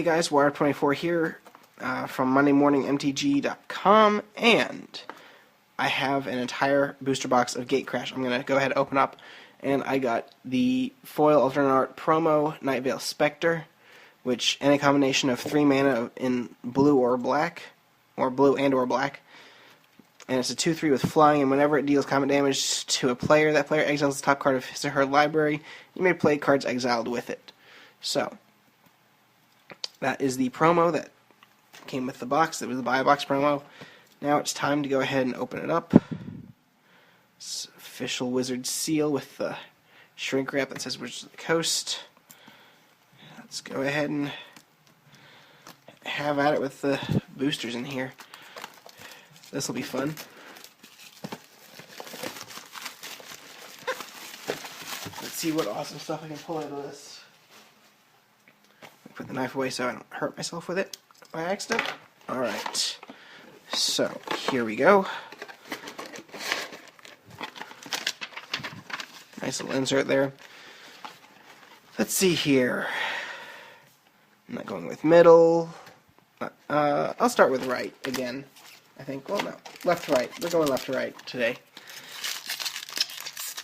guys, Wire24 here from MondayMorningMTG.com, and I have an entire booster box of Gatecrash. I'm going to go ahead and open up, and I got the foil alternate art promo Nightveil Spectre, which in a combination of 3 mana in blue or black, or blue and or black, and it's a 2/3 with flying, and whenever it deals combat damage to a player, that player exiles the top card of his or her library. You may play cards exiled with it. So that is the promo that came with the box. It was the buy box promo. Now it's time to go ahead and open it up. It's official Wizard seal with the shrink wrap that says Wizards of the Coast. Let's go ahead and have at it with the boosters in here. This will be fun. Let's see what awesome stuff I can pull out of this. Put the knife away so I don't hurt myself with it by accident. Alright, so here we go. Nice little insert there. Let's see here. I'm not going with middle. I'll start with right again, I think. Well, no, left to right. We're going left to right today,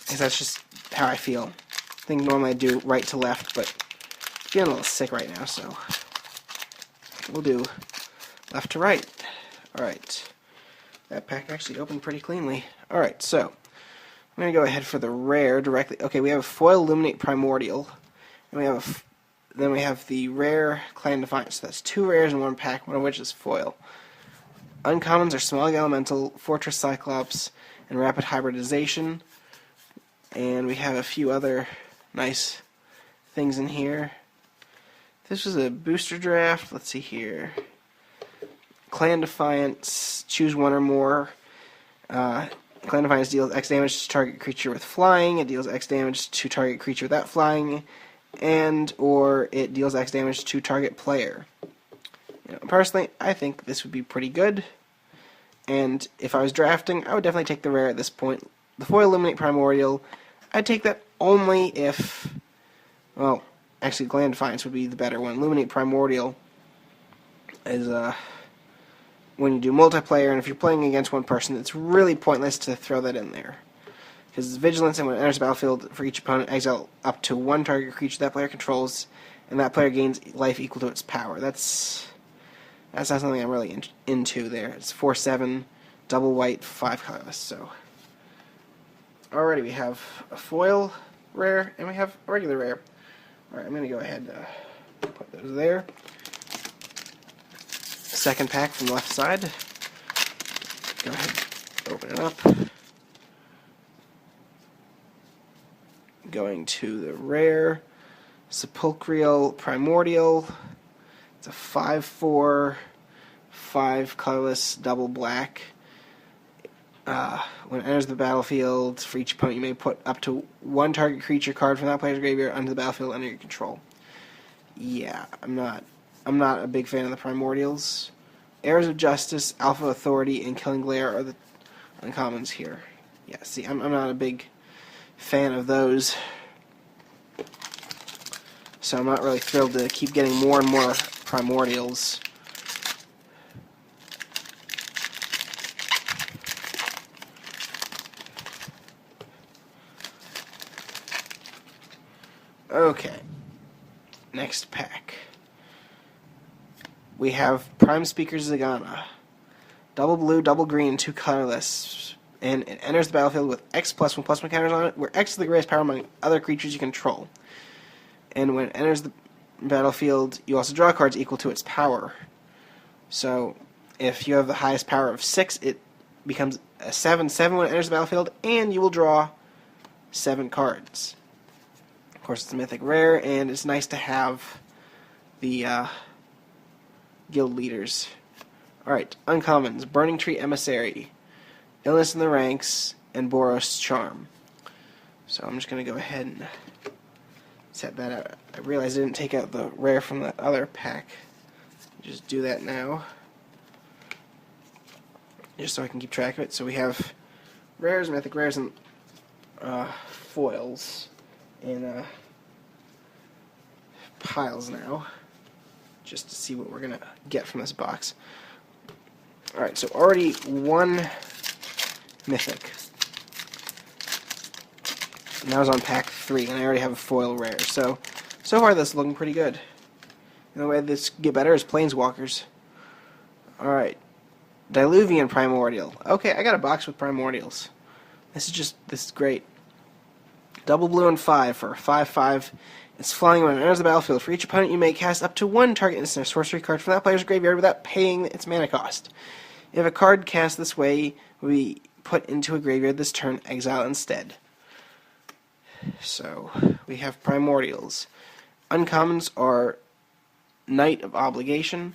because that's just how I feel. I think normally I do right to left, but I'm feeling a little sick right now, so we'll do left to right. Alright, that pack actually opened pretty cleanly. Alright, so I'm going to go ahead for the rare directly. Okay, we have a foil Illuminate Primordial, and then we have the rare Clan Defiance. So that's 2 rares in one pack, one of which is foil. Uncommons are Small Elemental, Fortress Cyclops, and Rapid Hybridization. And we have a few other nice things in here. This was a booster draft. Let's see here. Clan Defiance, choose one or more. Clan Defiance deals X damage to target creature with flying. It deals X damage to target creature without flying. And or it deals X damage to target player. Personally, I think this would be pretty good. And if I was drafting, I would definitely take the rare at this point. The foil Illuminate Primordial, I'd take that only if, well, actually Clan Defiance would be the better one. Illuminate Primordial is when you do multiplayer, and if you're playing against one person, it's really pointless to throw that in there. Because it's Vigilance, and when it enters the battlefield, for each opponent, exile up to 1 target creature that player controls, and that player gains life equal to its power. That's not something I'm really into there. It's 4/7, double white, 5 colorless. So, already we have a foil rare, and we have a regular rare. Alright, I'm going to go ahead and put those there. Second pack from the left side. Go ahead, open it up. Going to the rare Sepulchral Primordial. It's a 5/4, 5 colorless, double black. When it enters the battlefield, for each opponent you may put up to 1 target creature card from that player's graveyard onto the battlefield under your control. Yeah, I'm not a big fan of the Primordials. Heirs of Justice, Alpha Authority, and Killing Glare are the uncommons here. Yeah, see, I'm not a big fan of those. So I'm not really thrilled to keep getting more and more Primordials. Okay, next pack. We have Prime Speaker Zagana. Double blue, double green, 2 colorless. And it enters the battlefield with X+1/+1 counters on it, where X is the greatest power among other creatures you control. And when it enters the battlefield, you also draw cards equal to its power. So, if you have the highest power of 6, it becomes a 7/7 when it enters the battlefield, and you will draw 7 cards. Of course, it's a mythic rare, and it's nice to have the guild leaders. Alright, uncommons. Burning Tree Emissary, Illness in the Ranks, and Boros Charm. So I'm just going to go ahead and set that out. I realized I didn't take out the rare from that other pack. Just do that now, just so I can keep track of it. So we have rares, mythic rares, and foils in piles now. just to see what we're going to get from this box. Alright, so already one mythic. And that was on pack 3, and I already have a foil rare. So far this is looking pretty good. And the way this get better is Planeswalkers. Alright. Diluvian Primordial. Okay, I got a box with Primordials. This is great. Double blue and 5 for a 5/5. It's flying when it enters the battlefield. For each opponent, you may cast up to one target instant or sorcery card from that player's graveyard without paying its mana cost. If a card cast this way will be put into a graveyard this turn, exile instead. So, we have Primordials. Uncommons are Knight of Obligation,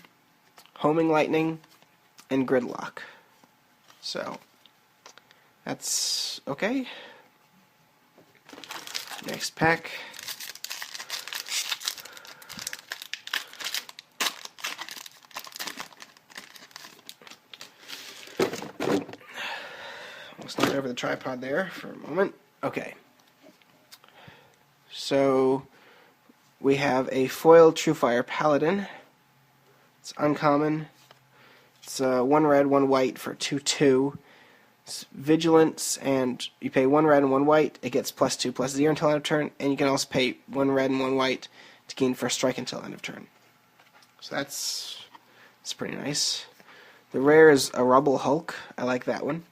Homing Lightning, and Gridlock. So, that's okay. Next pack. Almost knocked over the tripod there for a moment. Okay. So, we have a foil Truefire Paladin. It's uncommon. It's 1 red, 1 white for 2/2. It's Vigilance, and you pay 1 red and 1 white. It gets +2/+0 until end of turn, and you can also pay 1 red and 1 white to gain first strike until end of turn. So that's pretty nice. The rare is a Rubble Hulk. I like that one.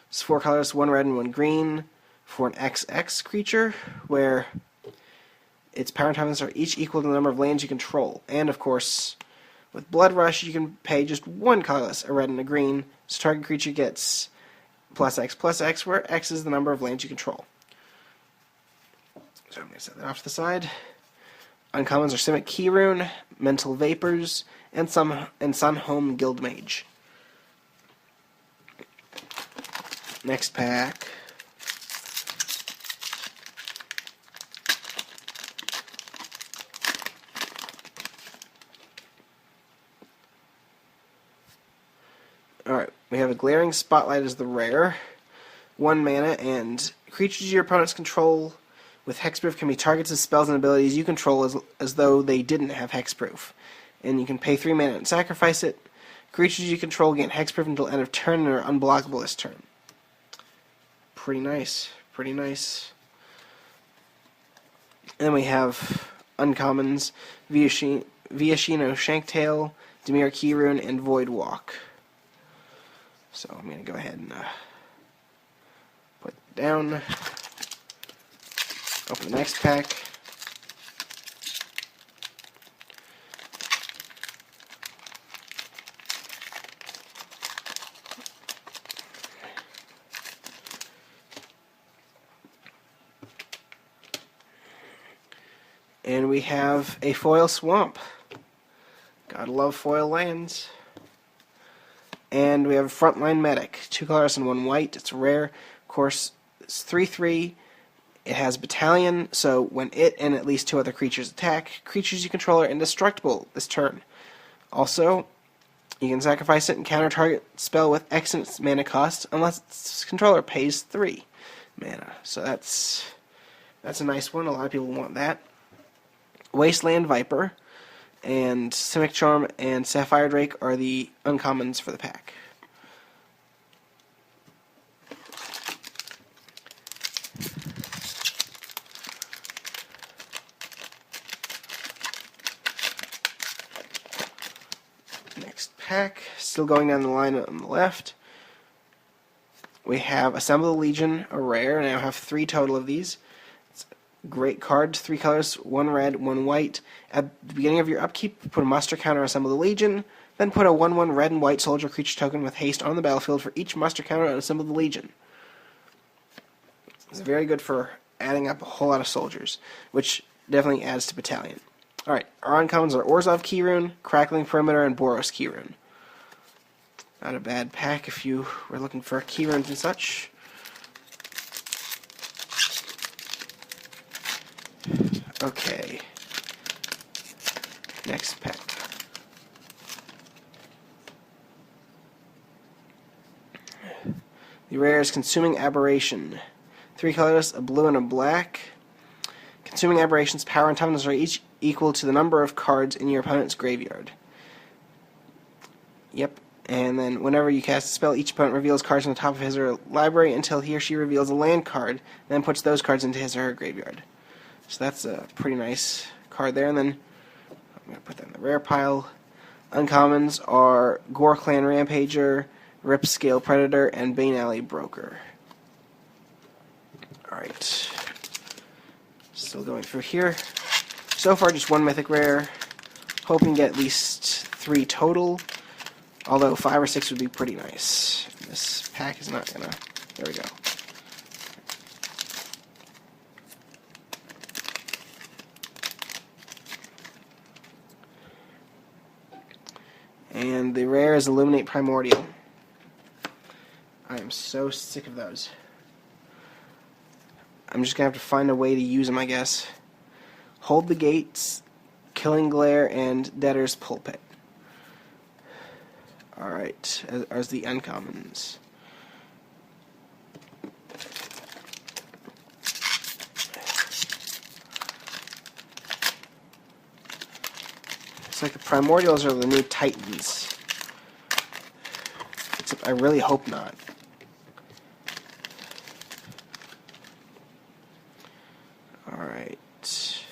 It's 4 colors, 1 red and 1 green for an XX creature, where its power and toughness are each equal to the number of lands you control. And of course, with Blood Rush, you can pay just 1 colorless, a red and a green, so target creature gets +X/+X, where X is the number of lands you control. So I'm going to set that off to the side. Uncommons are Simic Keyrune, Mental Vapors, and Sunhome Guildmage. Next pack. Alright, we have a Glaring Spotlight as the rare. 1 mana, and creatures your opponents control with hexproof can be targets of spells and abilities you control as though they didn't have hexproof. And you can pay 3 mana and sacrifice it. Creatures you control gain hexproof until end of turn and are unblockable this turn. Pretty nice. Pretty nice. And then we have uncommons, Viashino Shanktail, Dimir Keyrune, and Voidwalk. So I'm going to go ahead and put it down. Open the next pack. And we have a foil Swamp. Gotta love foil lands. And we have a Frontline Medic. 2 colors and 1 white. It's rare. Of course, it's 3/3. It has Battalion, so when it and at least 2 other creatures attack, creatures you control are indestructible this turn. Also, you can sacrifice it and counter target spell with X in its mana cost unless its controller pays 3 mana. So that's a nice one. A lot of people want that. Wasteland Viper and Simic Charm and Sapphire Drake are the uncommons for the pack. Next pack, still going down the line on the left. We have Assemble the Legion, a rare, and I now have 3 total of these. Great card, 3 colors, 1 red, 1 white. At the beginning of your upkeep, put a muster counter on Assemble the Legion, then put a 1/1 red and white soldier creature token with haste on the battlefield for each muster counter on Assemble the Legion. It's very good for adding up a whole lot of soldiers, which definitely adds to Battalion. Alright, our uncommons are Orzhov Keyrune, Crackling Perimeter, and Boros Keyrune. Not a bad pack if you were looking for Keyrunes and such. Okay. Next pack. The rare is Consuming Aberration. 3 colors, a blue and a black. Consuming Aberration's power and toughness are each equal to the number of cards in your opponent's graveyard. Yep. And then whenever you cast a spell, each opponent reveals cards on the top of his or her library until he or she reveals a land card, then puts those cards into his or her graveyard. So that's a pretty nice card there. And then I'm going to put that in the rare pile. Uncommons are Gore Clan Rampager, Ripscale Predator, and Bane Alley Broker. Alright. Still going through here. So far just one mythic rare. Hoping to get at least 3 total. Although 5 or 6 would be pretty nice. This pack is not gonna... There we go. And the rare is Illuminate Primordial. I am so sick of those. I'm just gonna have to find a way to use them, I guess. Hold the Gates, Killing Glare, and Debtor's Pulpit. Alright, as the uncommons. It's like the Primordials are the new Titans. Except I really hope not. Alright.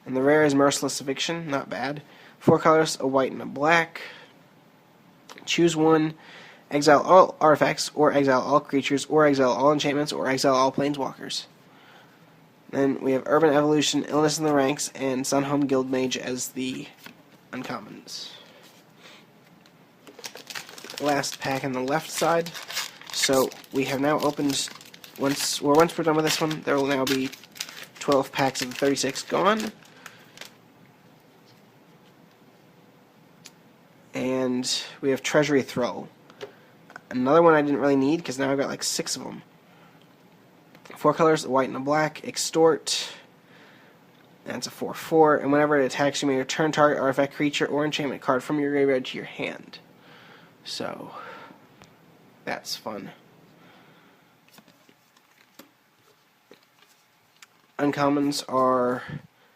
And the rare is Merciless Eviction, not bad. 4 colors, a white and a black. Choose one, exile all artifacts, or exile all creatures, or exile all enchantments, or exile all planeswalkers. Then we have Urban Evolution, Illness in the Ranks, and Sunhome Guildmage as the uncommons. Last pack on the left side. So we have now opened, once we're done with this one, there will now be 12 packs of the 36 gone. And we have Treasury Throw. Another one I didn't really need because now I've got like 6 of them. 4 colors, a white and a black. Extort. That's a 4/4. And whenever it attacks, you may return target artifact, creature, or enchantment card from your graveyard to your hand. So, that's fun. Uncommons are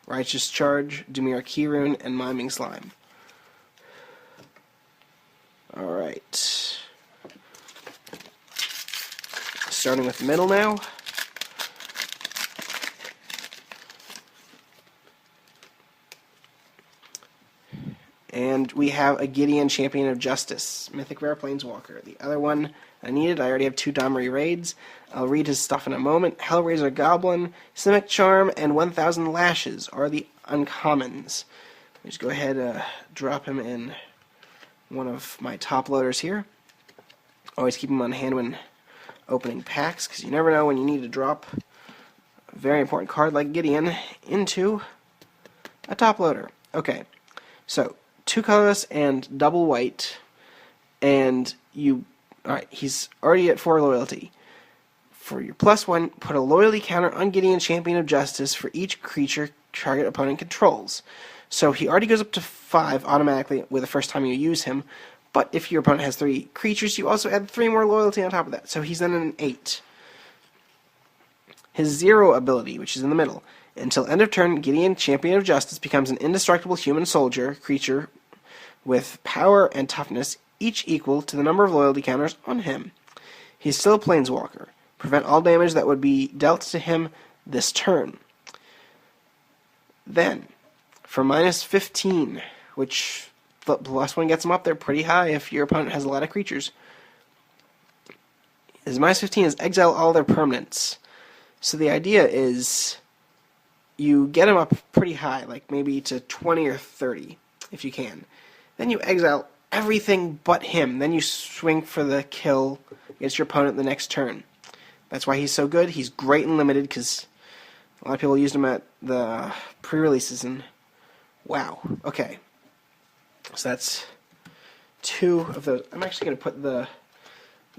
Righteous Charge, Dimir Keyrune, and Miming Slime. Alright. Starting with the middle now. And we have a Gideon, Champion of Justice, Mythic Rare Planeswalker. The other one I needed, I already have 2 Domri Raids. I'll read his stuff in a moment. Hellraiser Goblin, Simic Charm, and 1000 Lashes are the uncommons. Just go ahead, drop him in one of my top loaders here. Always keep them on hand when opening packs, because you never know when you need to drop a very important card like Gideon into a top loader. Okay, so 2 colorless and double white, and you... Alright, he's already at 4 loyalty. For your +1, put a loyalty counter on Gideon, Champion of Justice for each creature target opponent controls. So he already goes up to 5 automatically with the first time you use him, but if your opponent has 3 creatures, you also add 3 more loyalty on top of that, so he's then an 8. His 0 ability, which is in the middle. Until end of turn, Gideon, Champion of Justice, becomes an indestructible human soldier creature with power and toughness, each equal to the number of loyalty counters on him. He's still a Planeswalker. Prevent all damage that would be dealt to him this turn. Then, for -15, which the +1 gets him up there pretty high if your opponent has a lot of creatures. His -15 is exile all their permanents. So the idea is you get him up pretty high, like maybe to 20 or 30, if you can. Then you exile everything but him. Then you swing for the kill against your opponent the next turn. That's why he's so good. He's great and limited, because a lot of people used him at the pre-releases, and wow. Okay. So that's 2 of those. I'm actually going to put the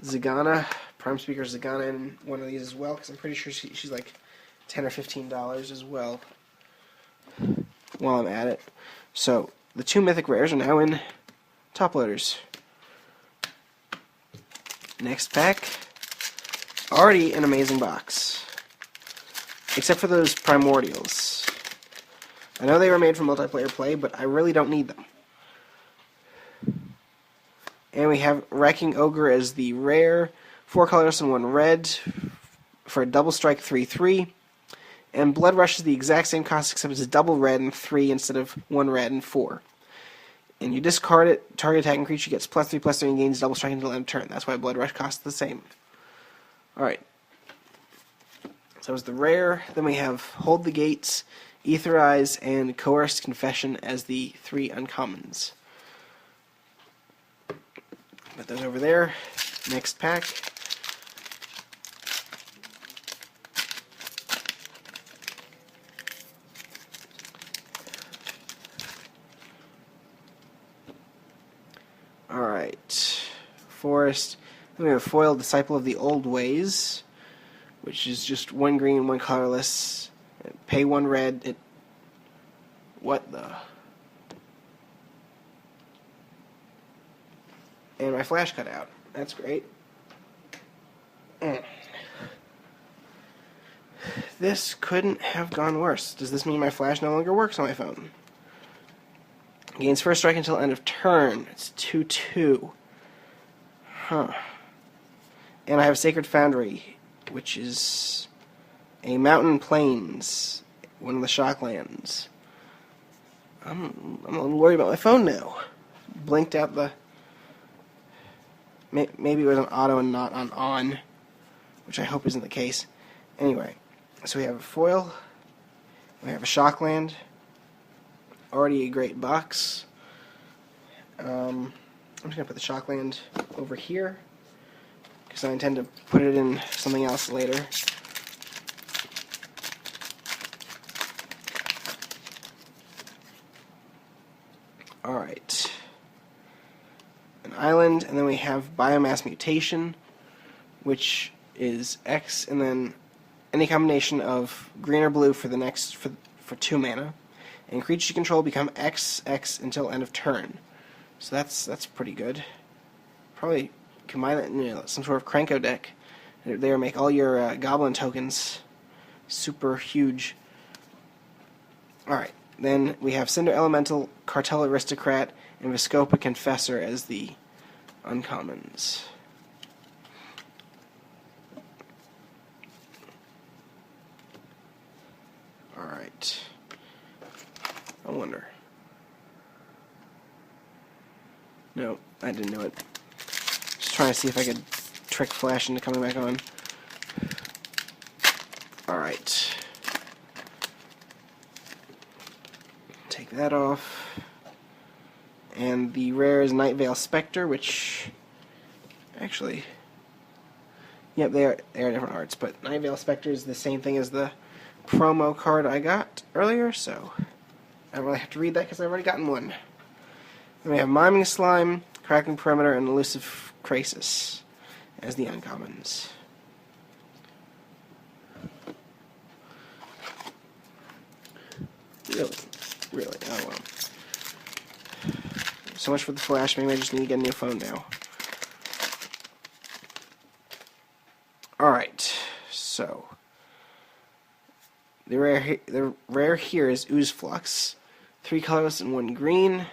Zagana, Prime Speaker Zagana, in one of these as well, because I'm pretty sure she's like $10 or $15 as well while I'm at it. So the 2 mythic rares are now in top loaders. Next pack. Already an amazing box. Except for those primordials. I know they were made for multiplayer play, but I really don't need them. And we have Wrecking Ogre as the rare, 4 colors and 1 red for a double strike 3/3. And Blood Rush is the exact same cost, except it's a double red and 3 instead of 1 red and 4. And you discard it, target attacking creature gets +3/+3 and gains double strike until end of turn. That's why Blood Rush costs the same. Alright. So it's the rare. Then we have Hold the Gates, Etherize, and Coerced Confession as the 3 uncommons. Put those over there. Next pack. Alright. Forest. Then we have Foil, Disciple of the Old Ways, which is just 1 green, 1 colorless. Pay 1 red. What the? And my flash cut out. That's great. This couldn't have gone worse. Does this mean my flash no longer works on my phone? Gains first strike until end of turn. It's 2/2. Huh. And I have Sacred Foundry, which is a Mountain Plains, one of the Shocklands. I'm a little worried about my phone now. Blinked out the... Maybe it was on auto and not on, which I hope isn't the case. Anyway, so we have a foil, we have a Shockland, already a great box. I'm just going to put the Shockland over here, because I intend to put it in something else later. Alright. An island, and then we have Biomass Mutation, which is X, and then any combination of green or blue for the next for 2 mana, and creatures you control become X until end of turn. So that's pretty good. Probably combine that in some sort of Krenko deck. There, make all your goblin tokens super huge. Alright, then we have Cinder Elemental, Cartel Aristocrat, and Viscopa Confessor as the uncommons. Alright. I wonder. No, I didn't know it. Just trying to see if I could trick Flash into coming back on. Alright. Take that off. And the rare is Nightveil Spectre, which... Actually... Yep, they are different arts, but Nightveil Spectre is the same thing as the promo card I got earlier, so I don't really have to read that because I've already gotten one. Then we have Miming Slime, Cracking Perimeter, and Elusive Krasis as the uncommons. Really, oh well. So much for the flash, maybe I just need to get a new phone now. Alright, so the rare here is Ooze Flux. 3 colorless and 1 green.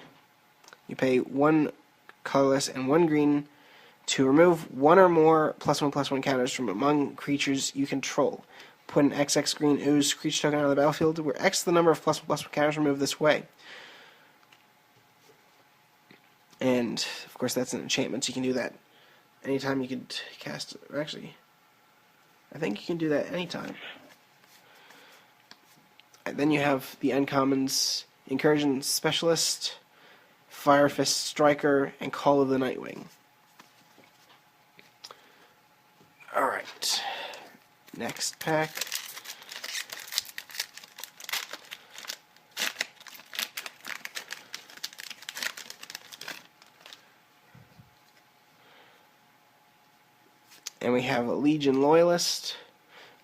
You pay 1 colorless and 1 green to remove 1 or more +1/+1 counters from among creatures you control. Put an XX green ooze creature token on the battlefield, where X is the number of +1/+1 counters removed this way. And, of course, that's an enchantment, so you can do that anytime you could cast it. Actually, I think you can do that anytime. And then you have the uncommons, Incursion Specialist, Fire Fist Striker, and Call of the Nightwing. Alright. Next pack. And we have a Legion Loyalist,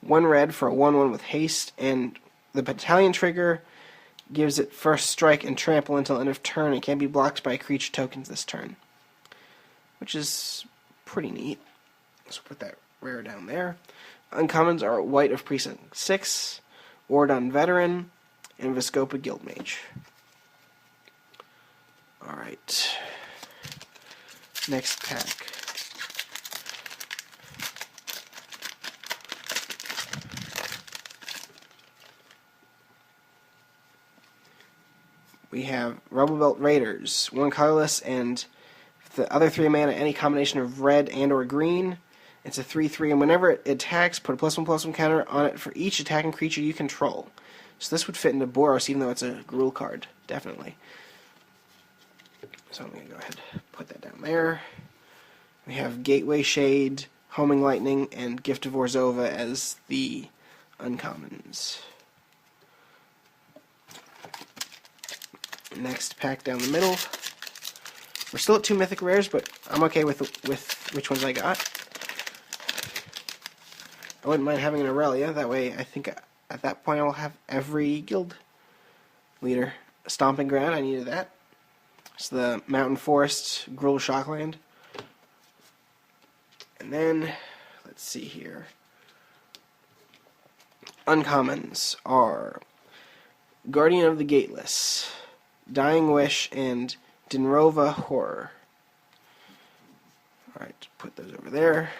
1 red for a 1/1 with haste, and the battalion trigger gives it first strike and trample until end of turn. It can't be blocked by creature tokens this turn, which is pretty neat. So put that rare down there. Uncommons are White of Precinct 6, Ordon Veteran, and Viscopa Guildmage. Alright. Next pack. We have Rebel Belt Raiders, 1 colorless, and the other 3 mana, any combination of red and or green. It's a 3/3, and whenever it attacks, put a +1/+1 counter on it for each attacking creature you control. So this would fit into Boros, even though it's a Gruul card, definitely. So I'm going to go ahead and put that down there. We have Gateway Shade, Homing Lightning, and Gift of Orzhova as the uncommons. Next pack down the middle. We're still at 2 mythic rares, but I'm okay with which ones I got. I wouldn't mind having an Aurelia. That way, I think at that point I will have every guild leader. Stomping Ground, I needed that. It's the Mountain Forest Gruul Shockland. And then, let's see here. Uncommons are Guardian of the Gateless, Dying Wish, and Dinrova Horror. Alright, put those over there.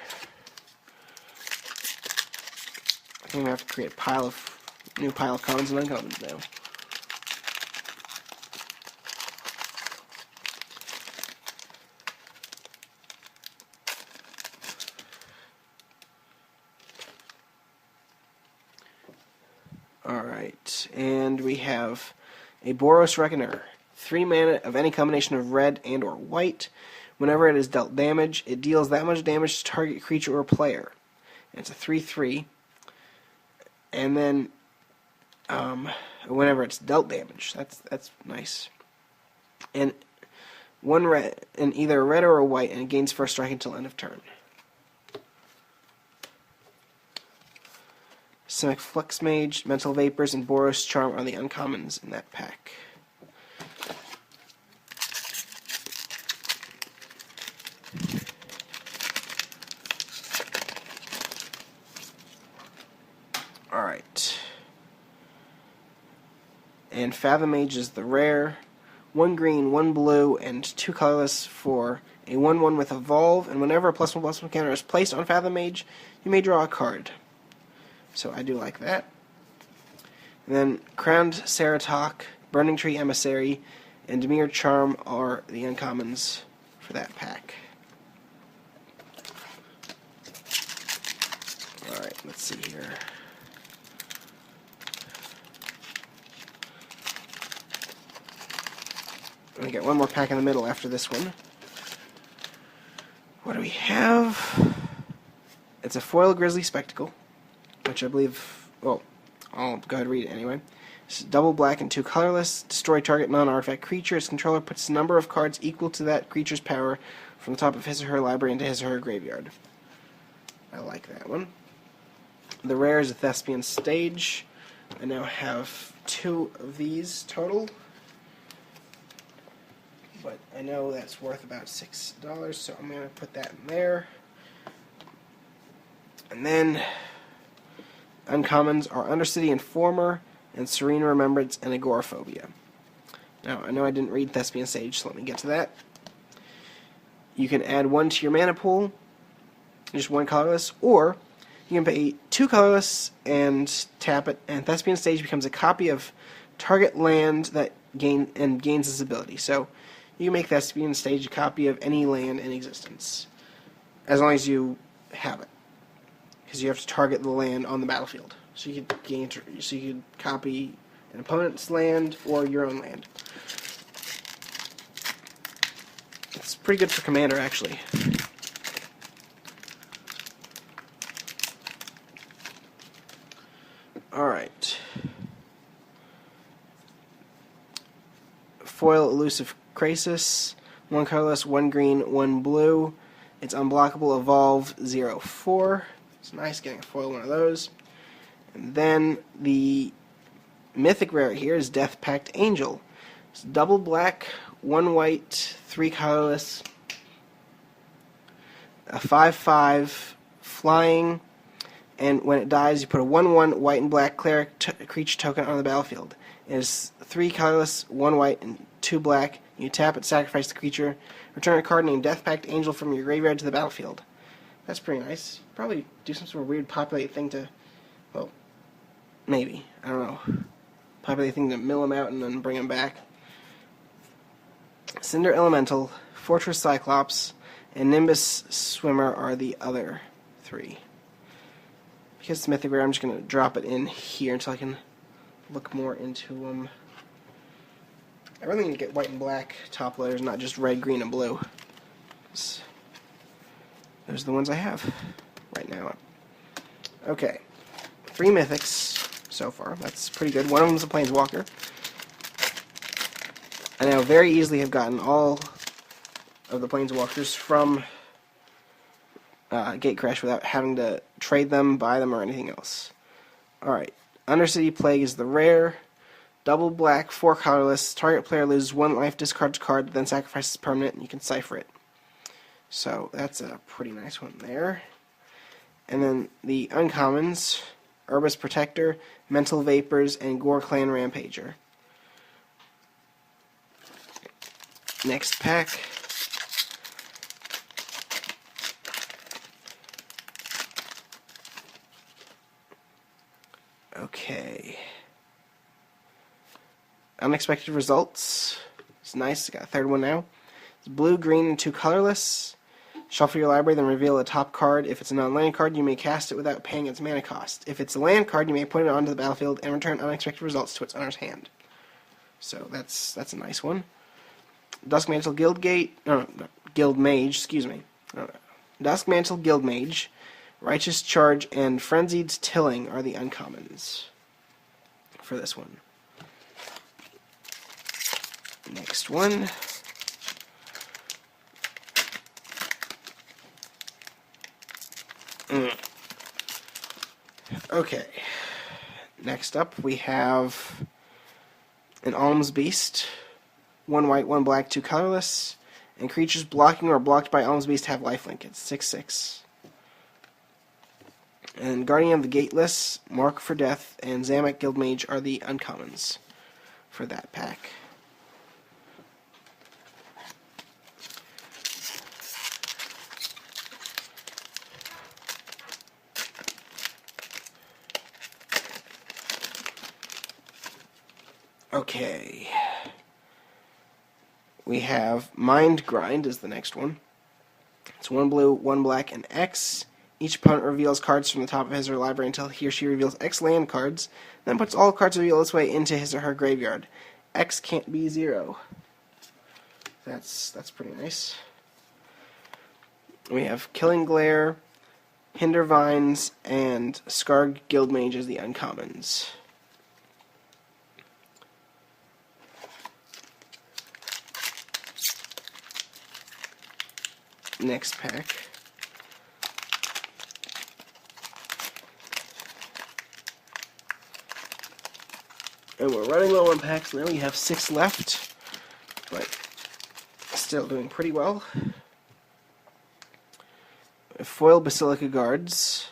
I think I'm going to have to create a new pile of commons and uncommons now. Alright, and we have a Boros Reckoner. 3 mana of any combination of red and or white. Whenever it is dealt damage, it deals that much damage to target creature or player. And it's a 3/3. And then, whenever it's dealt damage, that's nice. And 1 red, and either a red or a white, and it gains first strike until end of turn. Simic Flux Mage, Mental Vapors, and Boros Charm are the uncommons in that pack. Alright. And Fathom Mage is the rare. 1 green, 1 blue, and 2 colorless for a 1/1 with Evolve, and whenever a +1/+1 counter is placed on Fathom Mage, you may draw a card. So I do like that. And then Crowned Ceratok, Burning Tree Emissary, and Dimir Charm are the uncommons for that pack. Alright, let's see here. We got one more pack in the middle after this one. What do we have? It's a foil Grizzly Spectacle, which I believe, well, I'll go ahead and read it anyway. It's double black and 2 colorless. Destroy target non-artifact creature. Its controller puts the number of cards equal to that creature's power from the top of his or her library into his or her graveyard. I like that one. The rare is a Thespian Stage. I now have 2 of these total. But I know that's worth about $6, so I'm going to put that in there. And then uncommons are Undercity Informer and Serene Remembrance and Agoraphobia. Now, I know I didn't read Thespian Sage, so let me get to that. You can add 1 to your mana pool, just 1 colorless, or you can pay 2 colorless and tap it, and Thespian Sage becomes a copy of target land that gains this ability. So you can make Thespian Stage a copy of any land in existence, as long as you have it, because you have to target the land on the battlefield. So you could copy an opponent's land or your own land. It's pretty good for Commander, actually. Alright. Foil Elusive Krasis. 1 colorless, 1 green, 1 blue. It's unblockable, Evolve 0/4. It's nice getting a foil one of those. And then the mythic rare here is Death Pact Angel. It's double black, 1 white, 3 colorless, a 5/5 flying, And when it dies, you put a 1/1 white and black cleric creature token on the battlefield. It is 3 colorless, 1 white, and 2 black. You tap it, sacrifice the creature. Return a card named Death Pact Angel from your graveyard to the battlefield. That's pretty nice. Probably do some sort of weird populate thing to, well, maybe. I don't know. Populate thing to mill them out and then bring them back. Cinder Elemental, Fortress Cyclops, and Nimbus Swimmer are the other 3. Because it's Mythic Rare, I'm just going to drop it in here until I can look more into them. I really need to get white and black top loaders, not just red, green, and blue. Those are the ones I have right now. Okay. 3 mythics so far. That's pretty good. One of them is a Planeswalker. I now very easily have gotten all of the Planeswalkers from Gatecrash without having to trade them, buy them, or anything else. Alright. Undercity Plague is the rare. Double black, 4 colorless. Target player loses 1 life, discards a card, then sacrifices permanent, and you can cipher it. So that's a pretty nice one there. And then the uncommons, Urbis Protector, Mental Vapors, and Gore Clan Rampager. Next pack. Okay. Unexpected results. It's nice. Got a third one now. It's blue, green, and 2 colorless. Shuffle your library, then reveal a top card. If it's a non-land card, you may cast it without paying its mana cost. If it's a land card, you may put it onto the battlefield and return unexpected results to its owner's hand. So that's a nice one. Duskmantle Guildmage, excuse me. Duskmantle Guildmage, Righteous Charge, and Frenzied Tilling are the uncommons for this one. Next one. Okay. Next up, we have an Alms Beast. 1 white, 1 black, 2 colorless. And creatures blocking or blocked by Alms Beast have lifelink. It's 6/6. And Guardian of the Gateless, Mark for Death, and Zamek Guildmage are the uncommons for that pack. Okay. We have Mind Grind is the next one. It's 1 blue, 1 black, and X. Each opponent reveals cards from the top of his or her library until he or she reveals X land cards, then puts all cards revealed this way into his or her graveyard. X can't be 0. That's pretty nice. We have Killing Glare, Hinder Vines, and Scarred Guildmage as the uncommons. Next pack. And we're running low on packs now. We have 6 left, but still doing pretty well. Foil Basilica Guards.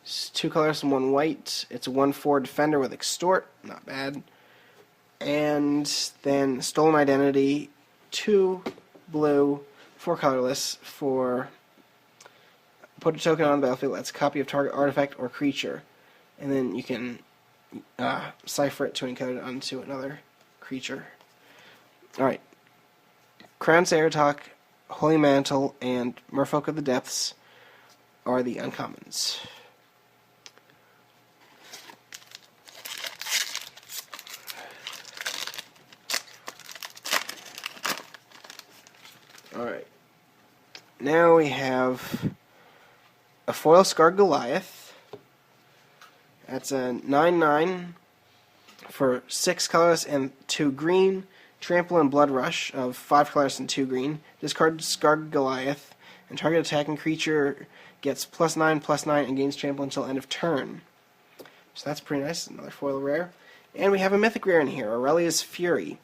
It's 2 colors and 1 white. It's a 1/4 defender with Extort. Not bad. And then Stolen Identity. 2 blue, 4 colorless for put a token on the battlefield that's a copy of target artifact or creature. And then you can cipher it to encode it onto another creature. Alright. Crown Ceratok, Holy Mantle, and Merfolk of the Depths are the uncommons. Alright. Now we have a Foil Scarred Goliath. That's a 9/9 for 6 colors and 2 green. Trample and Blood Rush of 5 colors and 2 green. Discard Scarred Goliath, and target attacking creature gets +9/+9 and gains trample until end of turn. So that's pretty nice. Another foil rare. And we have a mythic rare in here, Aurelia's Fury.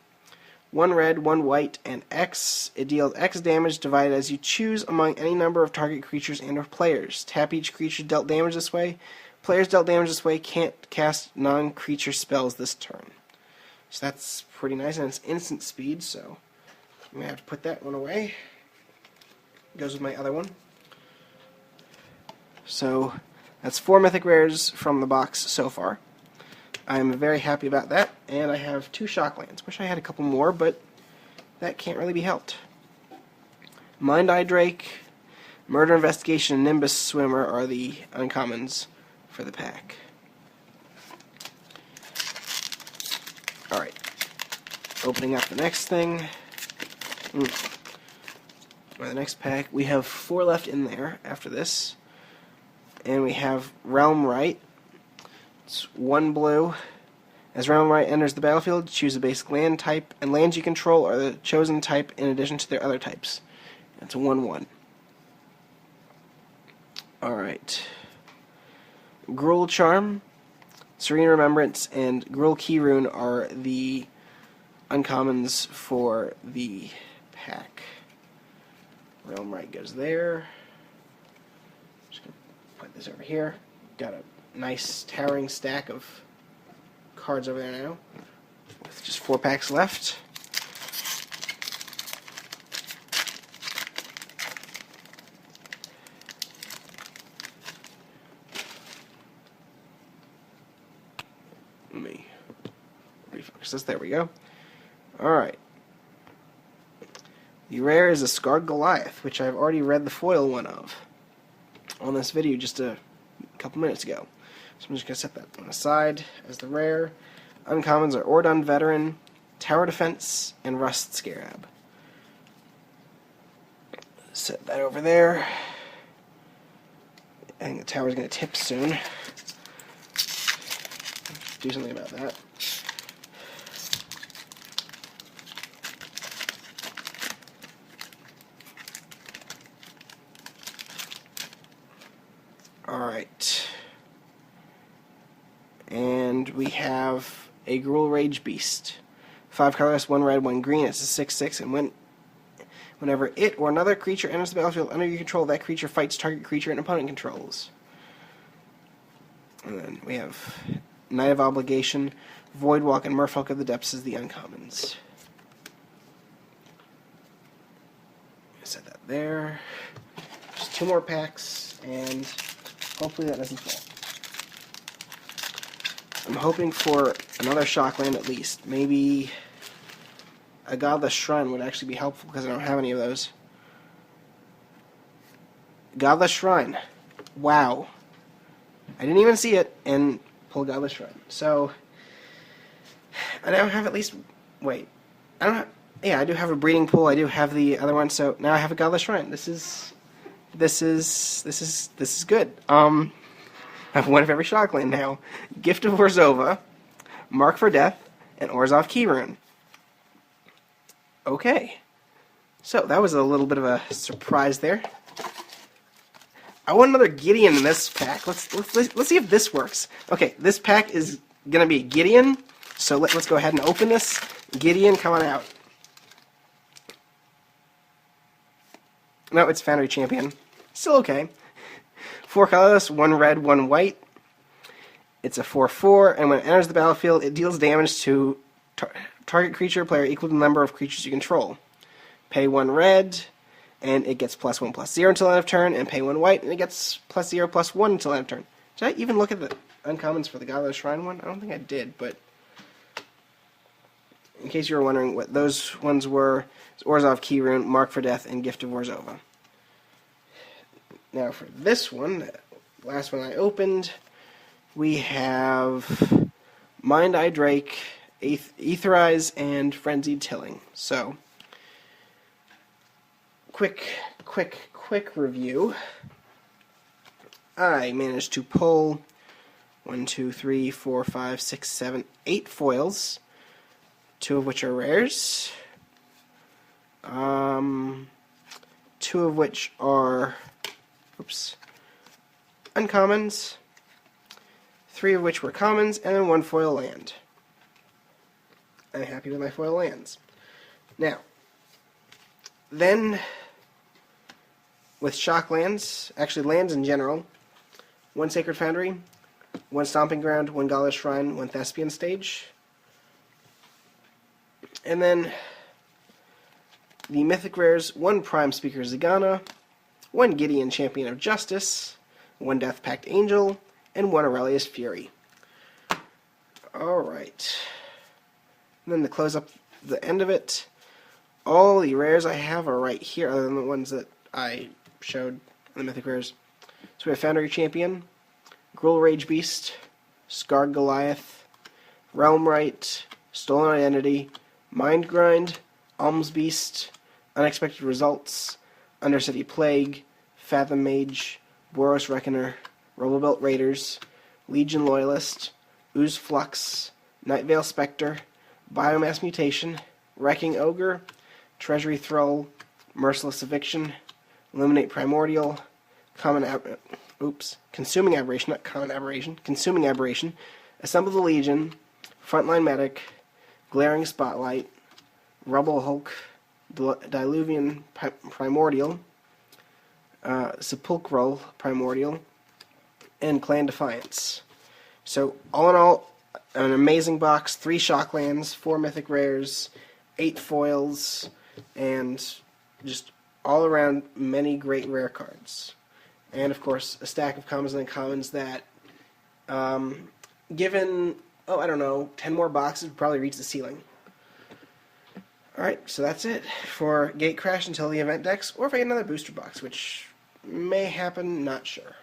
1 red, 1 white, and X. It deals X damage divided as you choose among any number of target creatures and or players. Tap each creature dealt damage this way. Players dealt damage this way can't cast non-creature spells this turn. So that's pretty nice, and it's instant speed, so I'm going to have to put that one away. Goes with my other one. So that's 4 mythic rares from the box so far. I'm very happy about that, and I have 2 Shocklands. Wish I had a couple more, but that can't really be helped. Mind-Eye Drake, Murder Investigation, and Nimbus Swimmer are the uncommons for the pack. Alright, opening up the next thing. The next pack, we have 4 left in there after this. And we have Realm Right. It's 1 blue. As Realm Right enters the battlefield, choose a basic land type, and lands you control are the chosen type in addition to their other types. It's a 1/1. Alright. Gruul Charm, Serene Remembrance, and Gruul Key Rune are the uncommons for the pack. Realm Right goes there. Just going to put this over here. Got a nice towering stack of cards over there now, with just 4 packs left. Let me refocus this. There we go. Alright. The rare is a Scarred Goliath, which I've already read the foil one of on this video just a couple minutes ago. So I'm just going to set that one aside as the rare. Uncommons are Ordun Veteran, Tower Defense, and Rust Scarab. Set that over there. I think the tower's going to tip soon. Do something about that. Alright. And we have a Gruul Rage Beast. 5 colorless, 1 red, 1 green. It's a 6/6, and whenever it or another creature enters the battlefield under your control, that creature fights target creature and opponent controls. And then we have Knight of Obligation, Voidwalk, and Merfolk of the Depths as the uncommons. Set that there. Just 2 more packs, and hopefully that doesn't fall. I'm hoping for another Shockland at least. Maybe a Godless Shrine would actually be helpful because I don't have any of those. Godless Shrine. Wow. I didn't even see it and pull Godless Shrine. So I now have at least. Wait. I don't have. Yeah, I do have a Breeding Pool. I do have the other one. So now I have a Godless Shrine. This is good. I have one of every Shockland now. Gift of Orzhova, Mark for Death, and Orzhov Key Rune. Okay. So that was a little bit of a surprise there. I want another Gideon in this pack. Let's see if this works. Okay, this pack is gonna be Gideon. So let's go ahead and open this. Gideon, come on out. No, it's Foundry Champion. Still okay. 4 colorless, 1 red, 1 white. It's a 4/4, and when it enters the battlefield, it deals damage to target creature or player equal to the number of creatures you control. Pay 1 red, and it gets +1/+0 until end of turn, and pay 1 white, and it gets +0/+1 until end of turn. Did I even look at the uncommons for the Godless Shrine one? I don't think I did, but in case you were wondering what those ones were, it's Orzhov Key Rune, Mark for Death, and Gift of Orzhova. Now for this one, the last one I opened, we have Mind-Eye Drake, Aetherize, and Frenzied Tilling. So, quick review. I managed to pull 1, 2, 3, 4, 5, 6, 7, 8 foils, 2 of which are rares. 2 of which are uncommons, 3 of which were commons, and then 1 foil land. I'm happy with my foil lands. Now, then, with shock lands, actually lands in general, 1 Sacred Foundry, 1 Stomping Ground, 1 Gala Shrine, 1 Thespian Stage. And then the Mythic Rares, 1 Prime Speaker Zagana, 1 Gideon Champion of Justice, 1 Death Pact Angel, and 1 Aurelius Fury. Alright. And then to close up the end of it, all the rares I have are right here, other than the ones that I showed, the Mythic Rares. So we have Foundry Champion, Gruul Rage Beast, Scarred Goliath, Realm Right, Stolen Identity, Mind Grind, Alms Beast, Unexpected Results, Undercity Plague, Fathom Mage, Boros Reckoner, Robobuilt Raiders, Legion Loyalist, Ooze Flux, Nightveil Spectre, Biomass Mutation, Wrecking Ogre, Treasury Thrall, Merciless Eviction, Illuminate Primordial, Consuming Aberration, not Common Aberration, Consuming Aberration, Assemble the Legion, Frontline Medic, Glaring Spotlight, Rubble Hulk, Diluvian Primordial, Sepulchral Primordial, and Clan Defiance. So, all in all, an amazing box, 3 Shocklands, 4 Mythic Rares, 8 foils, and just all around many great rare cards. And of course, a stack of commons and uncommons that, given, 10 more boxes, would probably reach the ceiling. Alright, so that's it for Gatecrash until the event decks, or if I get another booster box, which may happen, not sure.